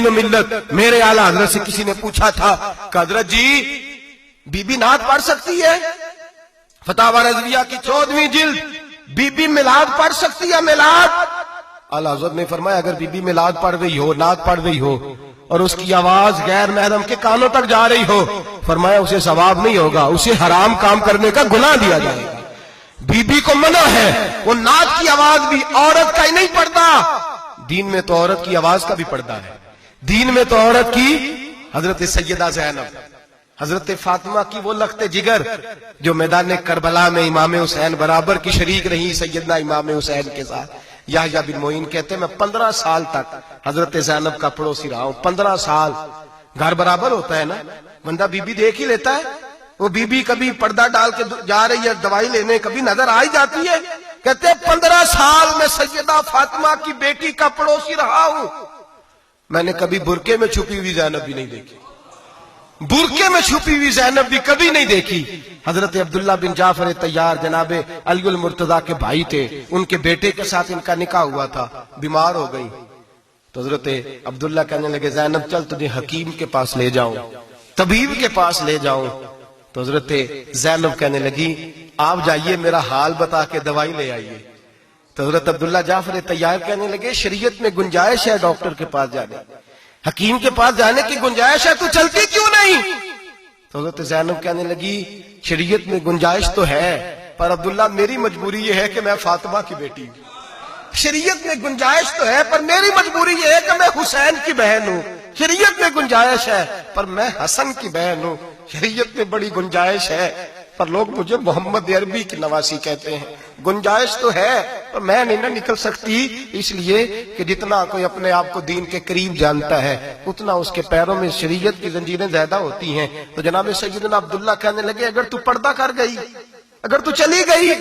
ملت میرے اعلیٰ حضرت سے کسی نے پوچھا تھا کہ حضرت جی بی بی نعت پڑھ سکتی ہے؟ فتاوی رضویہ کی 14ویں جلد، بی بی میلاد پڑھ سکتی ہے؟ میلاد؟ اعلیٰ حضرت نے فرمایا اگر بی بی میلاد پڑھ رہی ہو، نعت پڑھ رہی ہو اور اس کی آواز غیر محرم کے کانوں تک جا رہی ہو، فرمایا اسے ثواب نہیں ہوگا، اسے حرام کام کرنے کا گناہ دیا جائے گا۔ بی بی کو منع ہے، وہ نعت کی آواز بھی عورت کا ہی نہیں پڑھتا، دین میں تو عورت کی آواز کا بھی پردہ ہے، دین میں تو عورت کی، حضرت سیدہ زینب، حضرت فاطمہ کی وہ لخت جگر جو میدان کربلا میں امام حسین برابر کی شریک رہی سیدنا امام حسین کے ساتھ۔ یحییٰ بن معین کہتے ہیں میں 15 سال تک حضرت زینب کا پڑوسی رہا ہوں، 15 سال۔ گھر برابر ہوتا ہے نا، بندہ بی بی دیکھ ہی لیتا ہے، وہ بی بی کبھی پردہ ڈال کے جا رہی ہے دوائی لینے، کبھی نظر آ ہی جاتی ہے۔ کہتے ہیں 15 سال میں سیدہ فاطمہ کی بیٹی کا پڑوسی رہا ہوں، میں نے کبھی برقعے میں چھپی ہوئی زینب بھی نہیں دیکھی، برقعے میں چھپی ہوئی زینب بھی کبھی نہیں دیکھی۔ حضرت عبداللہ بن جعفر طیار جناب علی المرتضیٰ کے بھائی تھے، ان کے بیٹے کے ساتھ ان کا نکاح ہوا تھا، بیمار ہو گئی تو حضرت عبداللہ کہنے لگے زینب چل تجھے حکیم کے پاس لے جاؤں، طبیب کے پاس لے جاؤں، تو حضرت زینب کہنے لگی آپ جائیے میرا حال بتا کے دوائی لے آئیے۔ تو حضرت عبداللہ جعفر طیار کہنے لگے شریعت میں گنجائش ہے ڈاکٹر کے پاس جانے، حکیم کے پاس جانے کی گنجائش ہے، تو چلتی کیوں نہیں؟ تو حضرت زینب کہنے لگی شریعت میں گنجائش تو ہے پر عبداللہ میری مجبوری یہ ہے کہ میں فاطمہ کی بیٹی ہوں، شریعت میں گنجائش تو ہے پر میری مجبوری یہ ہے کہ میں حسین کی بہن ہوں، شریعت میں گنجائش ہے پر میں حسن کی بہن ہوں، شریعت میں بڑی گنجائش ہے پر لوگ مجھے محمد عربی کی نواسی کہتے ہیں، گنجائش تو ہے پر میں نہیں نہ نکل سکتی، اس لیے کہ جتنا کوئی اپنے آپ کو دین کے قریب جانتا ہے اتنا اس کے پیروں میں شریعت کی زنجیریں زیادہ ہوتی ہیں۔ تو جناب سیدنا عبداللہ کہنے لگے اگر تو پردہ کر گئی، اگر تو چلی گئی،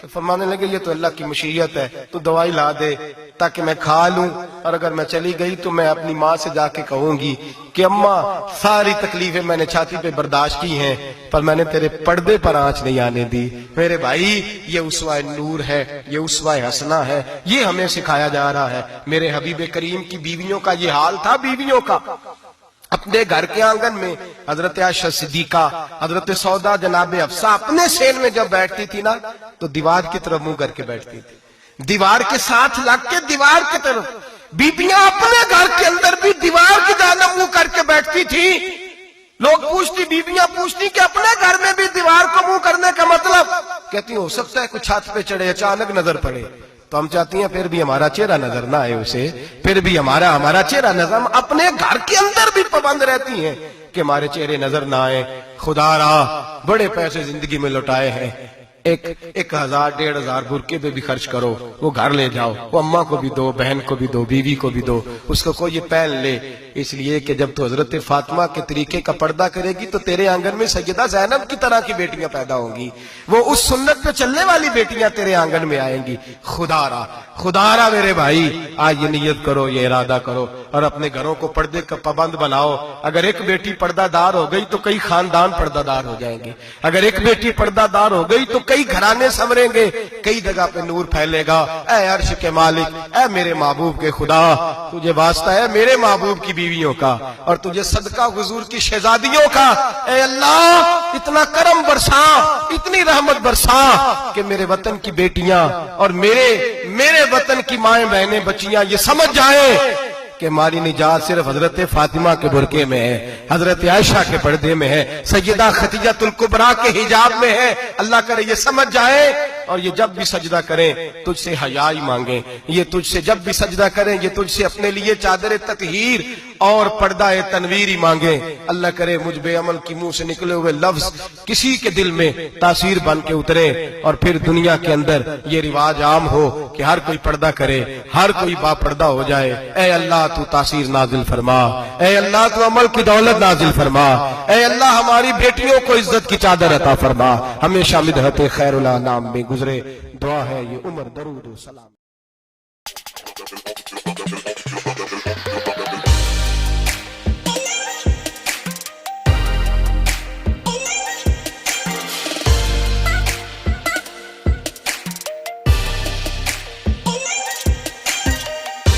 تو فرمانے لگے یہ تو اللہ کی مشیت ہے، تو دوائی لا دے تاکہ میں کھا لوں، اور اگر میں چلی گئی تو میں اپنی ماں سے جا کے کہوں گی کہ اماں ساری تکلیفیں میں نے چھاتی پہ برداشت کی ہیں پر میں نے تیرے پردے پر آنچ نہیں آنے دی۔ میرے بھائی یہ اسوہ نور ہے، یہ اسوہ حسنہ ہے، یہ ہمیں سکھایا جا رہا ہے۔ میرے حبیب کریم کی بیویوں کا یہ حال تھا، بیویوں کا اپنے گھر کے آنگن میں حضرت عائشہ صدیقہ، حضرت سودا جناب حفصہ اپنے سین میں جب بیٹھتی تھی نا تو دیوار کی طرف منہ کر کے بیٹھتی تھی، دیوار کے ساتھ لگ کے دیوار کی طرف۔ بیبیاں اپنے گھر کے اندر بھی دیوار کی جانب منہ کر کے بیٹھتی تھی۔ لوگ پوچھتی، بیبیاں پوچھتی کہ اپنے گھر میں بھی دیوار کو منہ کرنے کا مطلب؟ کہتی ہو سکتا ہے کچھ چھت پہ چڑھے اچانک نظر پڑے تو ہم چاہتی ہیں پھر بھی ہمارا چہرہ نظر نہ آئے اسے، پھر بھی ہمارا چہرہ نظر، ہم اپنے گھر کے اندر بھی پابند رہتی ہیں کہ ہمارے چہرے نظر نہ آئے۔ خدا را بڑے پیسے زندگی میں لوٹائے ہیں، 1000 1500 برقعے پہ بھی خرچ کرو، وہ گھر لے جاؤ، وہ اماں کو بھی دو، بہن کو بھی دو، بیوی کو بھی دو، اس کو کوئی پہن لے، اس لیے کہ جب تو حضرت فاطمہ کے طریقے کا پردہ کرے گی تو تیرے آنگن میں سیدہ زینب کی طرح کی بیٹیاں پیدا ہوں گی، وہ اس سنت پہ چلنے والی بیٹیاں تیرے آنگن میں آئیں گی۔ خدا را میرے بھائی آج یہ نیت کرو، یہ ارادہ کرو اور اپنے گھروں کو پردے کا پابند بناؤ۔ اگر ایک بیٹی پردہ دار ہو گئی تو کئی خاندان پردہ دار ہو جائیں گے، اگر ایک بیٹی پردہ دار ہو گئی تو کئی گھرانے سنوریں گے، کئی جگہ پہ نور پھیلے گا۔ اے عرش کے مالک، اے میرے محبوب کے خدا، تجھے واسطہ ہے میرے محبوب کی بیویوں کا اور تجھے صدقہ حضور کی شہزادیوں کا۔ اے اللہ اتنا کرم برسا، اتنی رحمت برسا کہ میرے وطن کی بیٹیاں اور میرے وطن کی مائیں بہنیں بچیاں یہ سمجھ جائیں کہ ہماری نجات صرف حضرت فاطمہ کے برقعے میں ہے، حضرت عائشہ کے پردے میں ہے، سیدہ خدیجہ الکبریٰ کے حجاب میں ہے۔ اللہ کرے یہ سمجھ جائیں اور یہ جب بھی سجدہ کریں تجھ سے حیا مانگیں، یہ تجھ سے جب بھی سجدہ کریں یہ تجھ سے اپنے لیے چادر تطہیر اور پردہ تنویر ہی مانگیں۔ اللہ کرے مجھ بے عمل کی منہ سے نکلے ہوئے لفظ کسی کے دل میں تاثیر بن کے اترے اور پھر دنیا کے اندر یہ رواج عام ہو کہ ہر کوئی پردہ کرے، ہر کوئی با پردہ ہو جائے۔ اے اللہ تو تاثیر نازل فرما، اے اللہ تو عمل کی دولت نازل فرما، اے اللہ ہماری بیٹیوں کو عزت کی چادر عطا فرما، ہمیشہ مدحت خیر الانام میں گزرے۔ دعا ہے یہ عمر درود و سلام۔